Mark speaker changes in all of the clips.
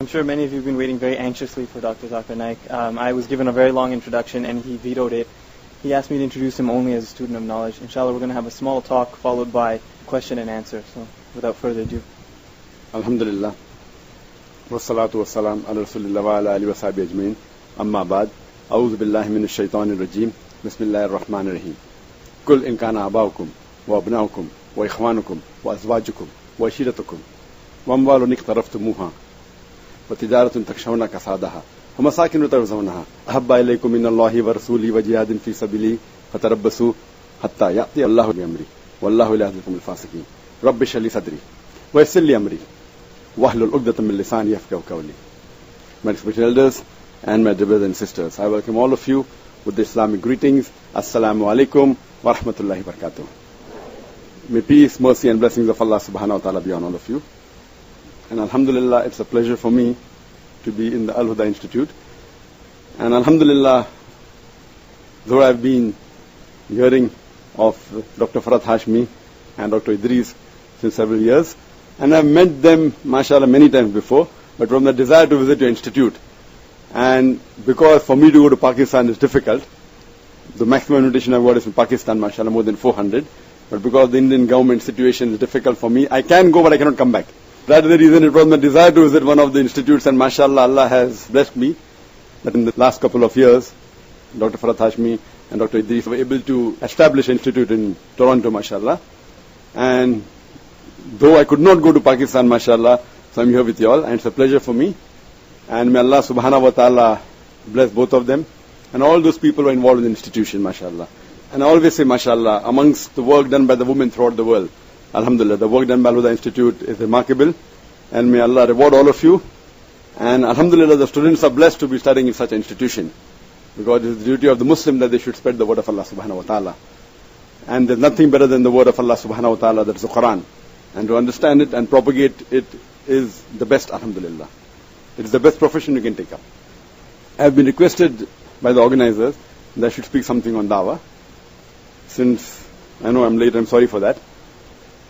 Speaker 1: sure many of you have been waiting very anxiously for Dr. Zakir Naik. I was given a very long introduction and he vetoed it. He asked me to introduce him only as a student of knowledge. Inshallah, we're going to have a small talk followed by question and answer. So, without further ado.
Speaker 2: Alhamdulillah. Wassalatu wassalam ala rasulillah wa ala alihi wa sahbihi ajmeen. Amma ba'd. A'udhu billahi minash shaitanir rajim. Bismillahir rahmanir rahim. Kul in kana abaukum wa abnaukum wa ikhwanukum wa azwajukum wa ashiratukum wa amwalun iqtaraftumuha wa tijaratun takshawna kasadaha wa masakin tarzawnaha ahabba ilaykum minallahi wa rasulihi wa jihadin fi sabilihi fatarabbasu hatta ya'ti Allahu bi amri wallahu la yahdi al-qawmal fasiqin. Rabbi shrah li sadri wa yassir li amri wahlul 'uqdatam min lisani yafqahu qawli. My respected elders and my dear brothers and sisters, I welcome all of you with the Islamic greetings. Assalamu alaikum wa rahmatullahi wa barakatuh. May peace, mercy and blessings of Allah subhanahu wa ta'ala be on all of you. And alhamdulillah, it's a pleasure for me to be in the Al-Huda Institute. And alhamdulillah, though I've been hearing of Dr. Farhat Hashmi and Dr. Idris since several years, and I've met them, mashallah, many times before, but from the desire to visit your institute, and because for me to go to Pakistan is difficult, the maximum invitation I've got is from Pakistan, mashallah, more than 400, but because the Indian government situation is difficult for me, I can go but I cannot come back. That is the reason it was my desire to visit one of the institutes, and mashallah, Allah has blessed me that in the last couple of years, Dr. Farhat Hashmi and Dr. Idris were able to establish an institute in Toronto, mashallah. And though I could not go to Pakistan, mashallah, so I'm here with you all, and it's a pleasure for me. And may Allah subhanahu wa ta'ala bless both of them and all those people who are involved in the institution, mashallah. And I always say, mashallah, amongst the work done by the women throughout the world, alhamdulillah, the work done by Al-Huda Institute is remarkable. And may Allah reward all of you. And alhamdulillah, the students are blessed to be studying in such an institution, because it is the duty of the Muslim that they should spread the word of Allah subhanahu wa ta'ala. And there's nothing better than the word of Allah subhanahu wa ta'ala, that is the Quran. And to understand it and propagate it is the best, alhamdulillah. It is the best profession you can take up. I have been requested by the organizers that I should speak something on dawah. Since I know I'm late, I'm sorry for that.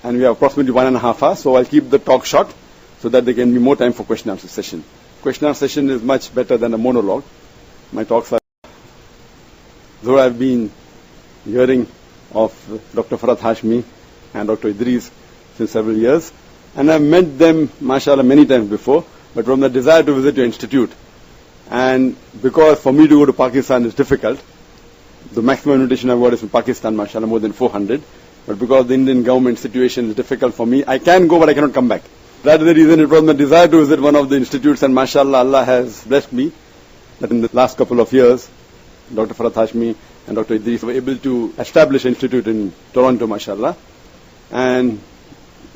Speaker 2: And we have approximately 1.5 hours, so I'll keep the talk short so that there can be more time for question and answer session. Question and answer session is much better than a monologue. My talks are, though I've been hearing of Dr. Farhat Hashmi and Dr. Idris since several years, and I've met them, mashallah, many times before, but from the desire to visit your institute, and because for me to go to Pakistan is difficult, the maximum invitation I've got is from Pakistan, mashallah, more than 400, but because the Indian government situation is difficult for me, I can go but I cannot come back. That is the reason it was my desire to visit one of the institutes, and mashallah, Allah has blessed me that in the last couple of years, Dr. Farhat Hashmi and Dr. Idris were able to establish an institute in Toronto, mashallah. And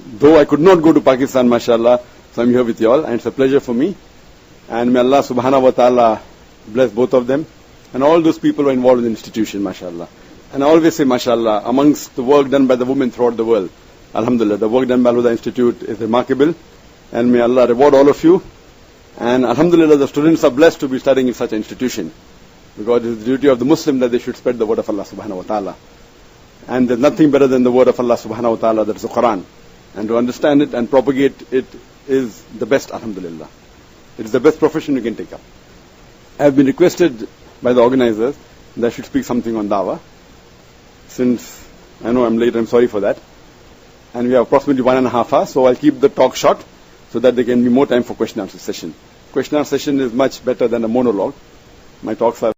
Speaker 2: though I could not go to Pakistan, mashallah, so I'm here with you all, and it's a pleasure for me. And may Allah subhanahu wa ta'ala bless both of them and all those people who are involved in the institution, mashallah. And I always say, mashallah, amongst the work done by the women throughout the world, alhamdulillah, the work done by Al-Huda Institute is remarkable. And may Allah reward all of you. And alhamdulillah, the students are blessed to be studying in such an institution, because it is the duty of the Muslim that they should spread the word of Allah subhanahu wa ta'ala. And there's nothing better than the word of Allah subhanahu wa ta'ala, that is the Quran. And to understand it and propagate it is the best, alhamdulillah. It is the best profession you can take up. I have been requested by the organizers that I should speak something on dawah. Since I know I'm late, I'm sorry for that. And we have approximately 1.5 hours, so I'll keep the talk short so that there can be more time for question and answer session. Question and answer session is much better than a monologue. My talks are